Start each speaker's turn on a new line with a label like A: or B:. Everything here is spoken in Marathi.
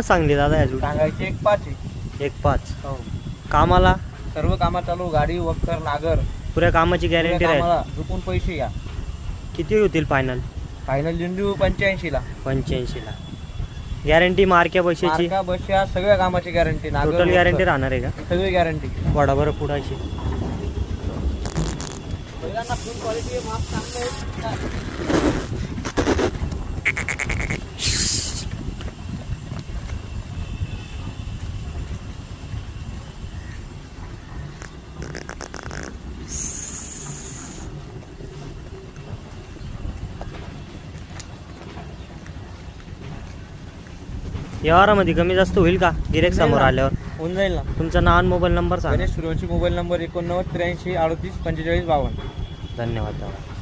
A: सांगली दादा या
B: सांगायचे 1.5 आहे.
A: 1.5
B: हो.
A: कामाला
B: सर्व कामात चालू, गाडी वक्कर नागर
A: पुऱ्या कामाची गॅरंटी राहील.
B: कामाला झुकून पैसे या.
A: किती होतील फायनल?
B: फायनल देऊ 85 ला.
A: 85 ला गॅरंटी मार्क्या पैशाची
B: मार्का बशा सगळ्या कामाची गॅरंटी.
A: टोटल गॅरंटी राहणार आहे का?
B: सगळी गॅरंटी.
A: वडा बरं पुढाची
B: पहिल्यांदा फुल क्वालिटी माप चांगलं आहे.
A: व्यवहारामध्ये कमी जास्त होईल का गिरेक समोर आल्यावर?
B: होऊन जाईल ना.
A: तुमचं नाव आणि मोबाईल नंबर सांगा.
B: Ganesh Suryavanshi, mobile number 89 83 38 45 52.
A: धन्यवाद दादा.